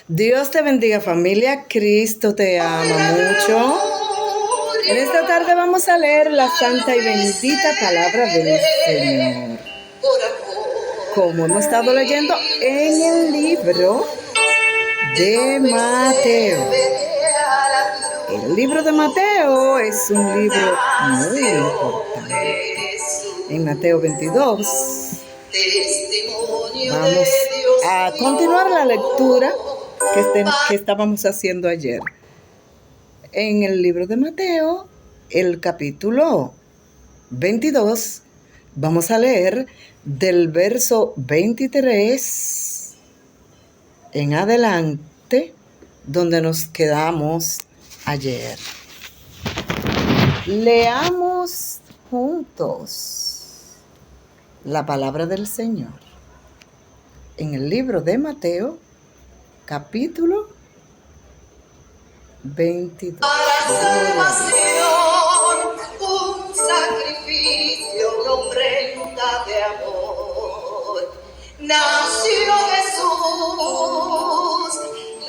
Dios te bendiga, familia. Cristo te ama mucho. En esta tarde vamos a leer la santa y bendita palabra del Señor. Como hemos estado leyendo en el libro de Mateo. El libro de Mateo es un libro muy importante. En Mateo 22 vamos a continuar la lectura que estábamos haciendo ayer. En el libro de Mateo, el capítulo 22, vamos a leer del verso 23 en adelante, donde nos quedamos ayer. Leamos juntos la palabra del Señor en el libro de Mateo, capítulo 22. Para salvación, un sacrificio, una ofrenda de amor. Nació Jesús,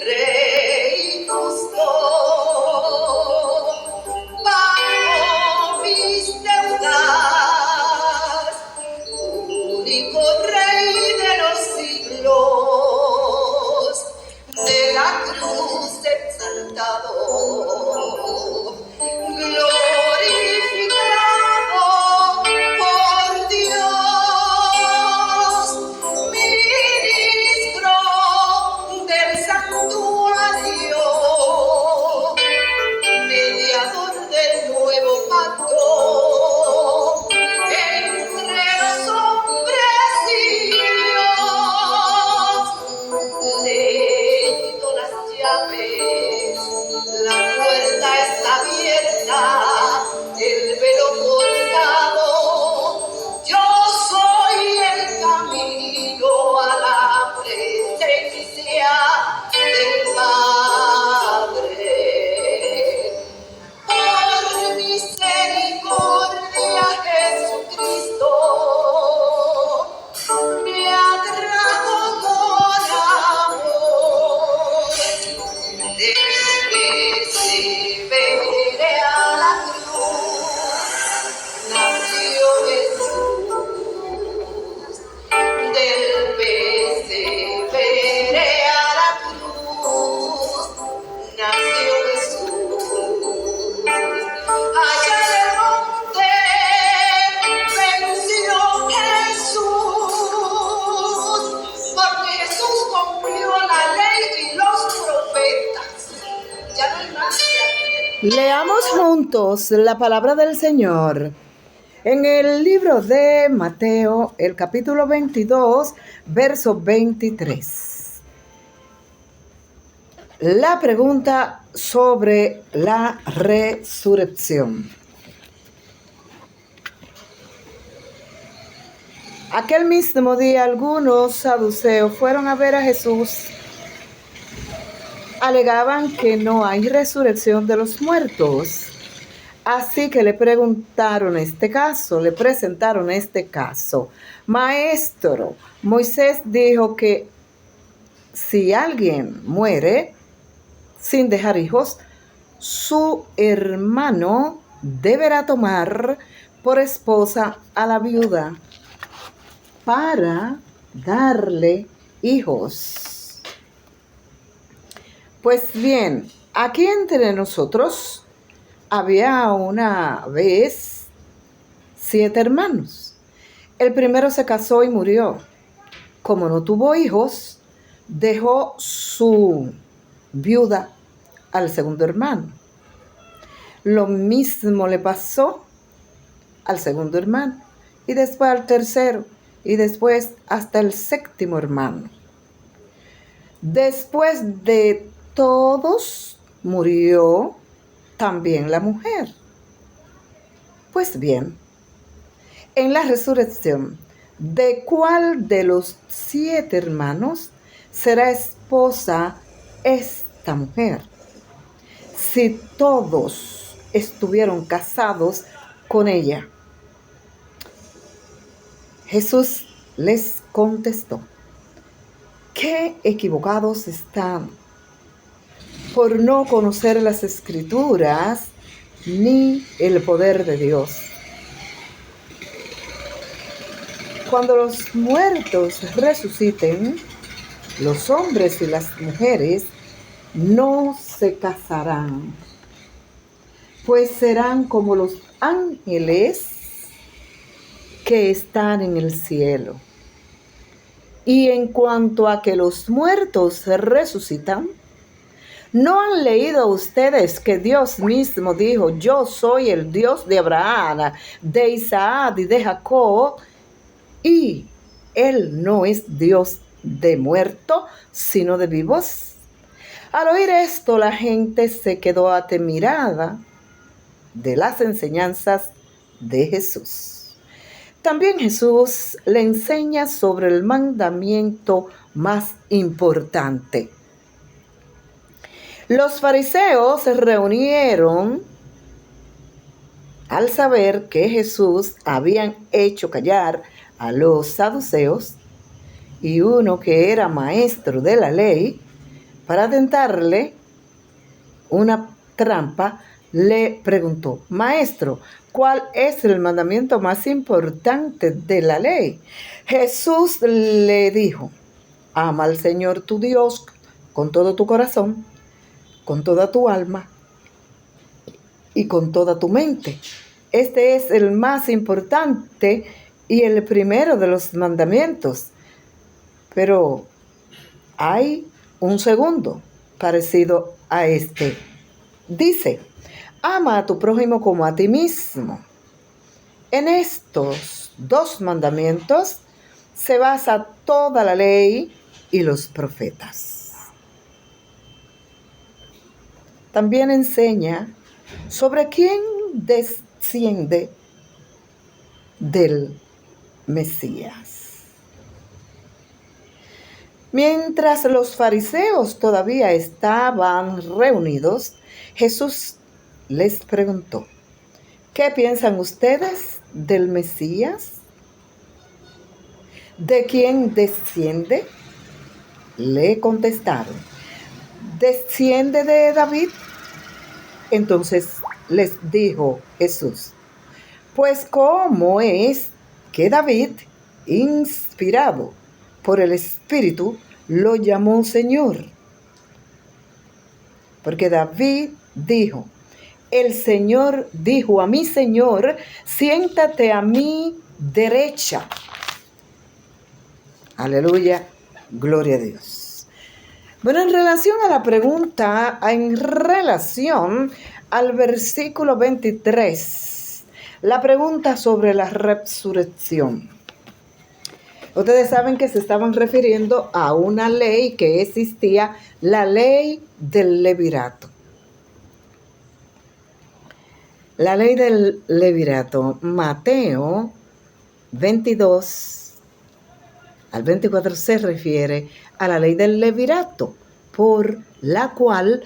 Rey justo. Pagó mis deudas, único Rey de los siglos, de la cruz exaltado, glorificado por Dios, ministro del santuario, mediador del nuevo pacto entre los hombres y Dios. Le quito las llaves, la puerta está abierta, el velo cortado. Yo soy el camino a la presencia del Padre. Por misericordia, Jesucristo, me atrajo con amor. Perseveré a la cruz, nació Jesús. Del perseveré a la cruz, nació Jesús. Allá en el monte venció Jesús, porque Jesús cumplió la ley y los profetas. Ya no hay más que hacer. Leamos juntos la palabra del Señor en el libro de Mateo, el capítulo 22, verso 23. La pregunta sobre la resurrección. Aquel mismo día algunos saduceos fueron a ver a Jesús. Alegaban que no hay resurrección de los muertos. Así que le presentaron este caso. Maestro, Moisés dijo que si alguien muere sin dejar hijos, su hermano deberá tomar por esposa a la viuda para darle hijos. Pues bien, aquí entre nosotros había una vez 7 hermanos. El primero se casó y murió. Como no tuvo hijos, dejó su viuda al segundo hermano. Lo mismo le pasó al segundo hermano, y después al tercero, y después hasta el séptimo hermano. Después de todos murió también la mujer. Pues bien, en la resurrección, ¿de cuál de los 7 hermanos será esposa esta mujer? Si todos estuvieron casados con ella. Jesús les contestó: qué equivocados están por no conocer las Escrituras ni el poder de Dios. Cuando los muertos resuciten, los hombres y las mujeres no se casarán, pues serán como los ángeles que están en el cielo. Y en cuanto a que los muertos resucitan, ¿no han leído ustedes que Dios mismo dijo: yo soy el Dios de Abraham, de Isaac y de Jacob? Y Él no es Dios de muertos, sino de vivos. Al oír esto, la gente se quedó admirada de las enseñanzas de Jesús. También Jesús le enseña sobre el mandamiento más importante. Los fariseos se reunieron al saber que Jesús habían hecho callar a los saduceos, y uno que era maestro de la ley, para tentarle una trampa, le preguntó: Maestro, ¿cuál es el mandamiento más importante de la ley? Jesús le dijo: ama al Señor tu Dios con todo tu corazón, con toda tu alma y con toda tu mente. Este es el más importante y el primero de los mandamientos. Pero hay un segundo parecido a este. Dice: ama a tu prójimo como a ti mismo. En estos dos mandamientos se basa toda la ley y los profetas. También enseña sobre quién desciende del Mesías. Mientras los fariseos todavía estaban reunidos, Jesús les preguntó: ¿qué piensan ustedes del Mesías? ¿De quién desciende? Le contestaron: ¿desciende de David? Entonces les dijo Jesús: pues ¿cómo es que David, inspirado por el Espíritu, lo llamó Señor? Porque David dijo: el Señor dijo a mi Señor: siéntate a mi derecha. Aleluya, gloria a Dios. Bueno, en relación a la pregunta, en relación al versículo 23, la pregunta sobre la resurrección. Ustedes saben que se estaban refiriendo a una ley que existía, la ley del levirato. La ley del levirato, Mateo 22 al 24 se refiere a la ley del levirato, por la cual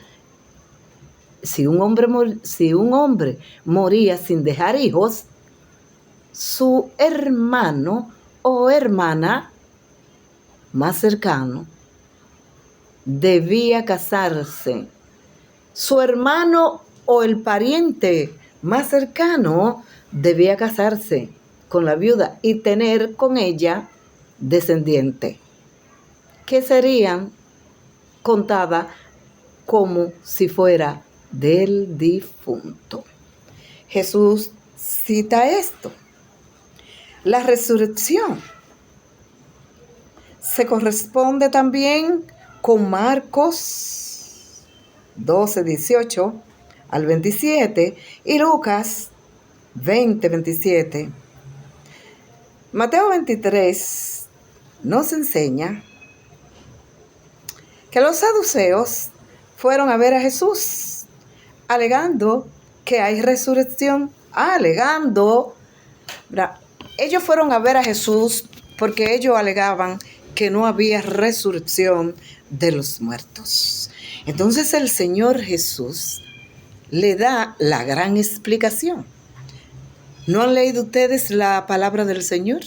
si un hombre moría sin dejar hijos, su hermano o hermana más cercano debía casarse. Su hermano o el pariente más cercano debía casarse con la viuda y tener con ella descendiente, que serían contadas como si fuera del difunto. Jesús cita esto. La resurrección se corresponde también con Marcos 12, 18 al 27 y Lucas 20, 27. Mateo 23 nos enseña que los saduceos fueron a ver a Jesús, alegando que hay resurrección, ellos fueron a ver a Jesús porque ellos alegaban que no había resurrección de los muertos. Entonces el Señor Jesús le da la gran explicación. ¿No han leído ustedes la palabra del Señor?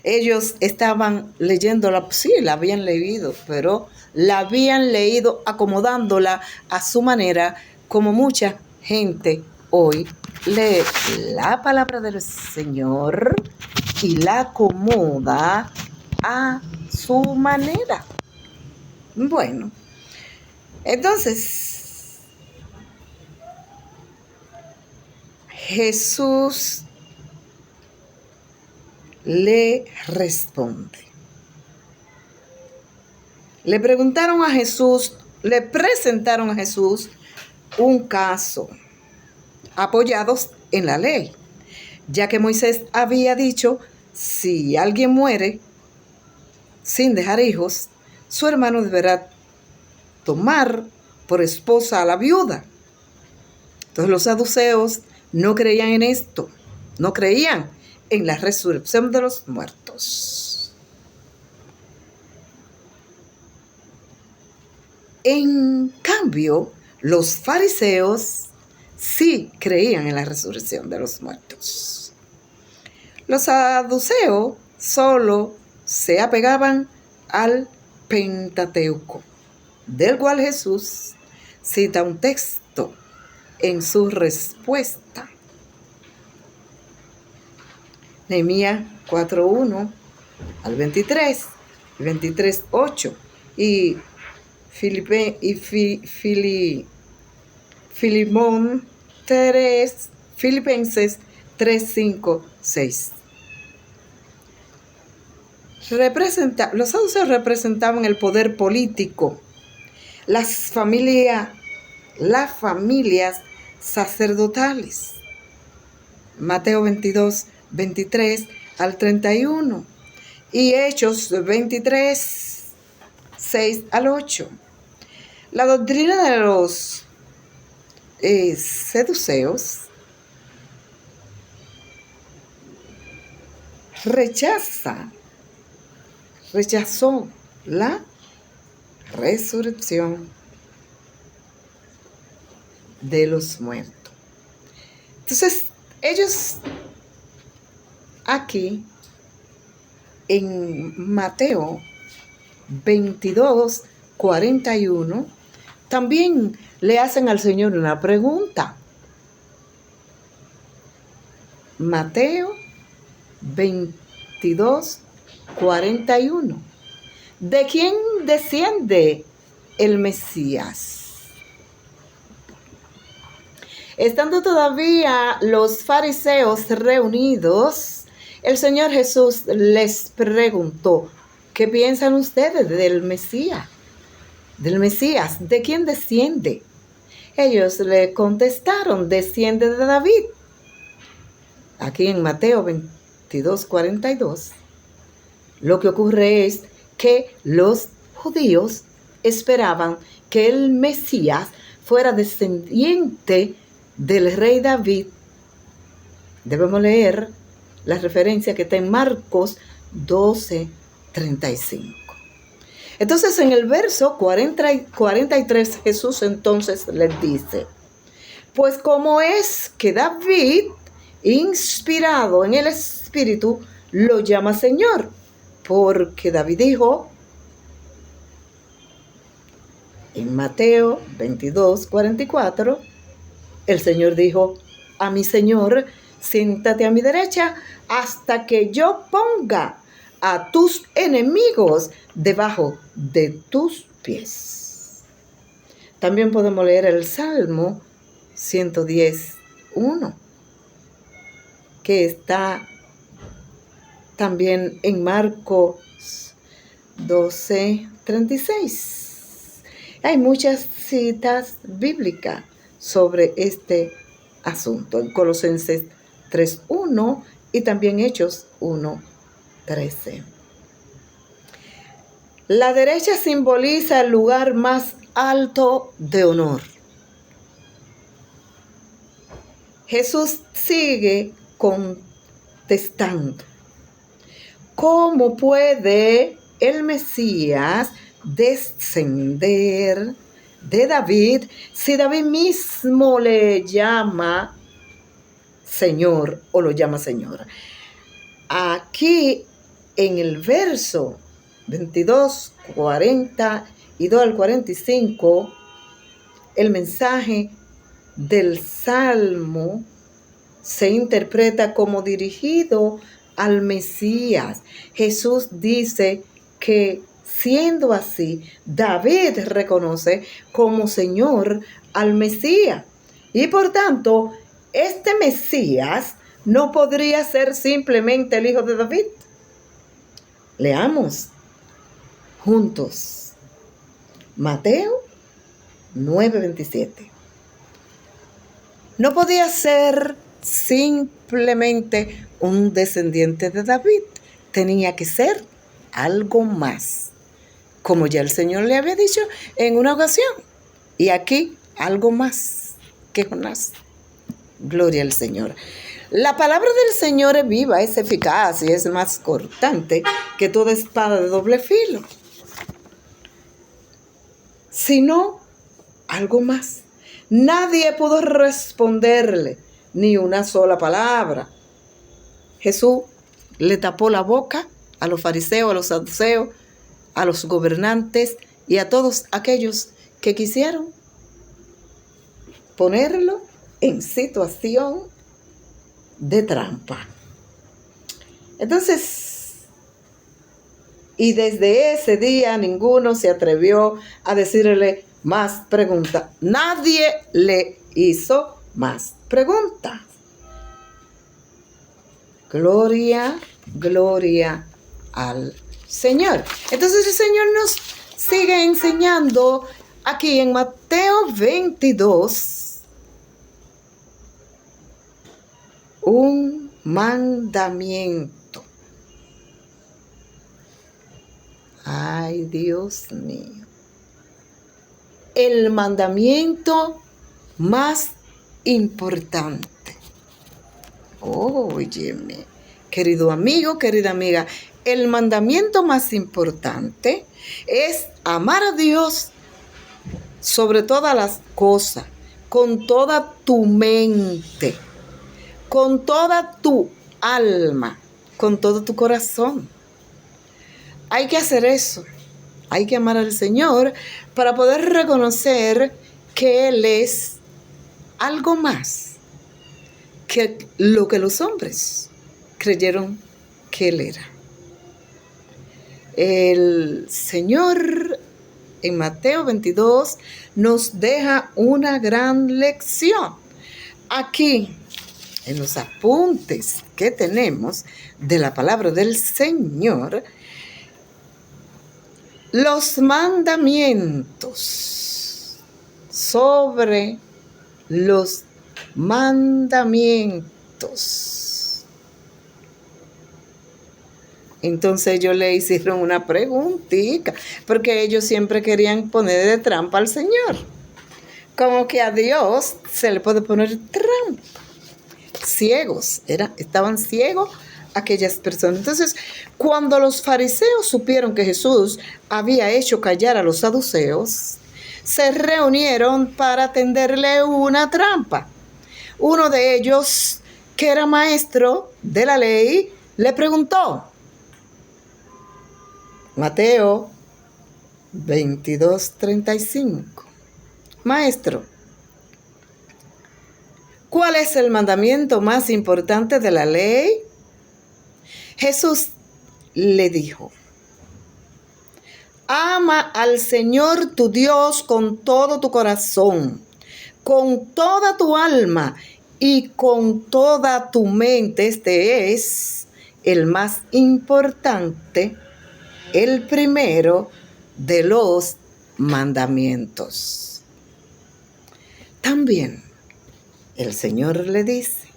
Ellos estaban leyéndola, sí, la habían leído, pero la habían leído acomodándola a su manera, como mucha gente hoy lee la palabra del Señor y la acomoda a su manera. Bueno, entonces Jesús le responde. Le preguntaron a Jesús, le presentaron a Jesús un caso apoyados en la ley, ya que Moisés había dicho, si alguien muere sin dejar hijos, su hermano deberá tomar por esposa a la viuda. Entonces los saduceos no creían en esto, no creían en la resurrección de los muertos. En cambio, los fariseos sí creían en la resurrección de los muertos. Los saduceos solo se apegaban al Pentateuco, del cual Jesús cita un texto en su respuesta. Nehemías 4:1 al 23, 23:8 y Filipenses 3:5-6. Los saduceos representaban el poder político, las familias sacerdotales. Mateo 22:23 al 31 y Hechos 23:6 al 8. La doctrina de los saduceos rechazó la resurrección de los muertos. Entonces, ellos aquí en Mateo 22:41 también le hacen al Señor una pregunta. Mateo 22:41. ¿De quién desciende el Mesías? Estando todavía los fariseos reunidos, el Señor Jesús les preguntó, ¿qué piensan ustedes del Mesías? Del Mesías, ¿de quién desciende? Ellos le contestaron, desciende de David. Aquí en Mateo 22:42, lo que ocurre es que los judíos esperaban que el Mesías fuera descendiente del rey David. Debemos leer la referencia que está en Marcos 12:35. Entonces en el verso 43 Jesús entonces les dice, pues como es que David, inspirado en el Espíritu, lo llama Señor, porque David dijo en Mateo 22:44, el Señor dijo a mi Señor, siéntate a mi derecha hasta que yo ponga a tus enemigos debajo de tus pies. También podemos leer el Salmo 110:1, que está también en Marcos 12:36. Hay muchas citas bíblicas sobre este asunto, en Colosenses 3:1 y también Hechos 1:13. La derecha simboliza el lugar más alto de honor. Jesús sigue contestando, ¿cómo puede el Mesías descender de David si David mismo le llama Señor o lo llama Señor? Aquí en el verso 22, 42 al 45, el mensaje del Salmo se interpreta como dirigido al Mesías. Jesús dice que, siendo así, David reconoce como Señor al Mesías. Y por tanto, este Mesías no podría ser simplemente el hijo de David. Leamos juntos Mateo 9:27. No podía ser simplemente un descendiente de David, tenía que ser algo más, como ya el Señor le había dicho en una ocasión. Y aquí algo más que Jonás. Gloria al Señor. La palabra del Señor es viva, es eficaz y es más cortante que toda espada de doble filo. Sino algo más. Nadie pudo responderle ni una sola palabra. Jesús le tapó la boca a los fariseos, a los saduceos, a los gobernantes y a todos aquellos que quisieron ponerlo en situación de trampa. Entonces, y desde ese día ninguno se atrevió a decirle más preguntas. Nadie le hizo más preguntas. Gloria, gloria al Señor. Entonces el Señor nos sigue enseñando aquí en Mateo 22 un mandamiento. Ay, Dios mío. El mandamiento más importante. Óyeme, querido amigo, querida amiga, el mandamiento más importante es amar a Dios sobre todas las cosas, con toda tu mente, con toda tu alma, con todo tu corazón. Hay que hacer eso. Hay que amar al Señor para poder reconocer que Él es algo más que lo que los hombres creyeron que Él era. El Señor en Mateo 22 nos deja una gran lección. Aquí, en los apuntes que tenemos de la palabra del Señor, los mandamientos sobre los mandamientos. Entonces ellos le hicieron una preguntita, porque ellos siempre querían poner de trampa al Señor. Como que a Dios se le puede poner trampa. Ciegos, estaban ciegos aquellas personas. Entonces, cuando los fariseos supieron que Jesús había hecho callar a los saduceos, se reunieron para tenderle una trampa. Uno de ellos, que era maestro de la ley, le preguntó, Mateo 22:35, Maestro, ¿cuál es el mandamiento más importante de la ley? Jesús le dijo, ama al Señor tu Dios con todo tu corazón, con toda tu alma y con toda tu mente. Este es el más importante, el primero de los mandamientos. También el Señor le dice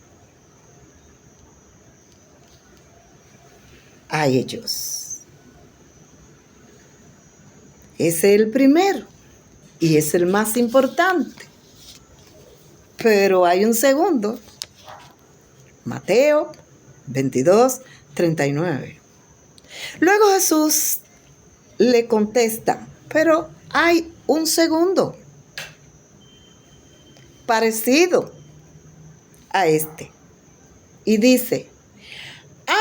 a ellos, es el primero y es el más importante, pero hay un segundo. Mateo 22:39. Luego Jesús le contesta, pero hay un segundo parecido a este, y dice,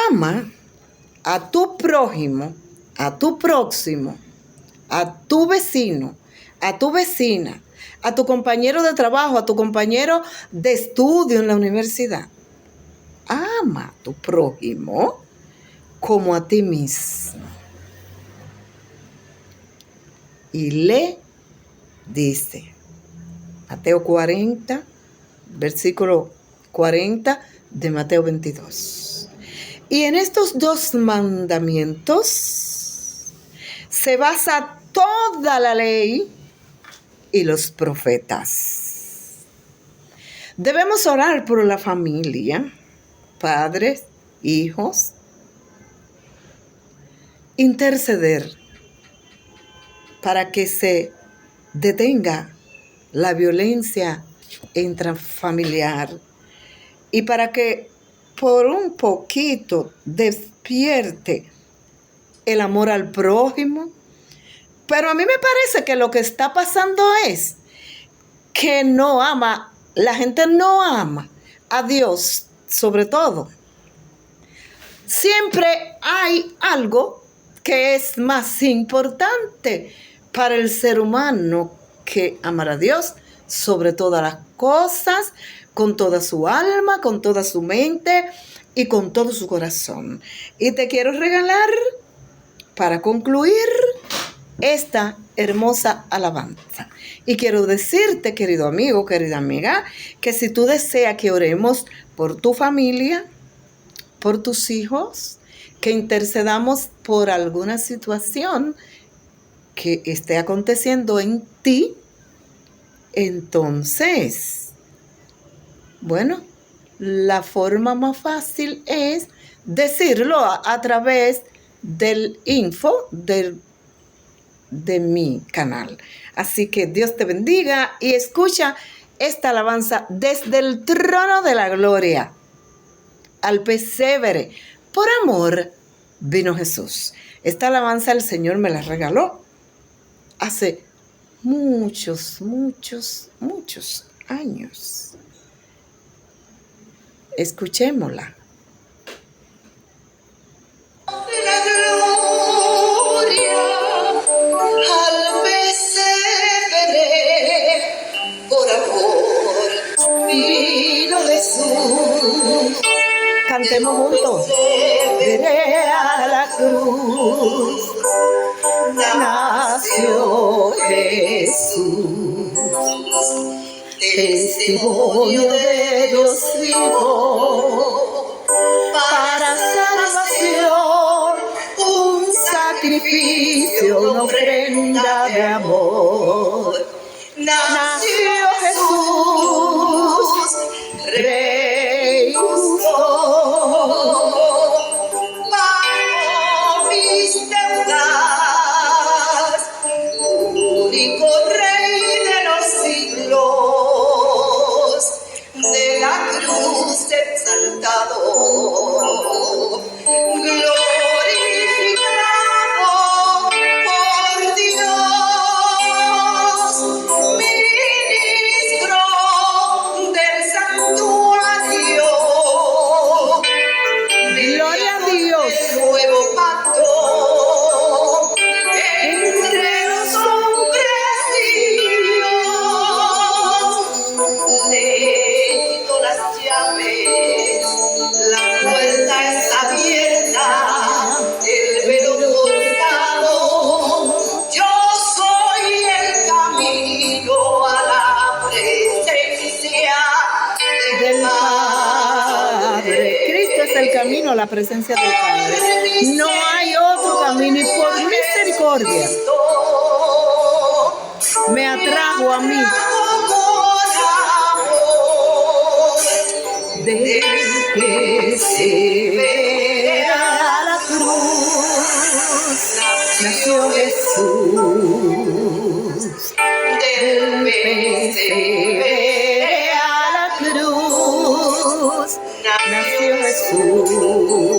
ama a tu prójimo, a tu próximo, a tu vecino, a tu vecina, a tu compañero de trabajo, a tu compañero de estudio en la universidad. Ama a tu prójimo como a ti mismo. Y le dice, Mateo 40, versículo 40 de Mateo 22. Y en estos dos mandamientos se basa toda la ley y los profetas. Debemos orar por la familia, padres, hijos, interceder para que se detenga la violencia intrafamiliar y para que por un poquito despierte el amor al prójimo. Pero a mí me parece que lo que está pasando es que la gente no ama a Dios sobre todo. Siempre hay algo que es más importante para el ser humano que amar a Dios sobre todas las cosas, con toda su alma, con toda su mente y con todo su corazón. Y te quiero regalar, para concluir, esta hermosa alabanza. Y quiero decirte, querido amigo, querida amiga, que si tú deseas que oremos por tu familia, por tus hijos, que intercedamos por alguna situación que esté aconteciendo en ti, entonces, bueno, la forma más fácil es decirlo a través del info de mi canal. Así que Dios te bendiga y escucha esta alabanza desde el trono de la gloria al pesebre. Por amor vino Jesús. Esta alabanza el Señor me la regaló hace muchos años. Escuchémosla. La gloria al pesebre, por amor vino Jesús. Cantemos juntos. Veré a la cruz, nació Jesús, testimonio de Dios vivo, para salvación, un sacrificio, una ofrenda de amor. Nació Jesús, Rey justo, pagó mis deudas, único Rey de los siglos, de la cruz exaltado, glorificado por Dios, ministro del santuario. gloria a Dios. El nuevo pacto entre los hombres y Dios. Le quito las llaves, la puerta está abierta, el velo cortado. Yo soy el camino a la presencia Del Padre. Cristo es el camino a la presencia del Padre. No hay otro camino y por misericordia me atrajo a mí. Del pesebre a la cruz nació Jesús. Del pesebre a la cruz nació Jesús.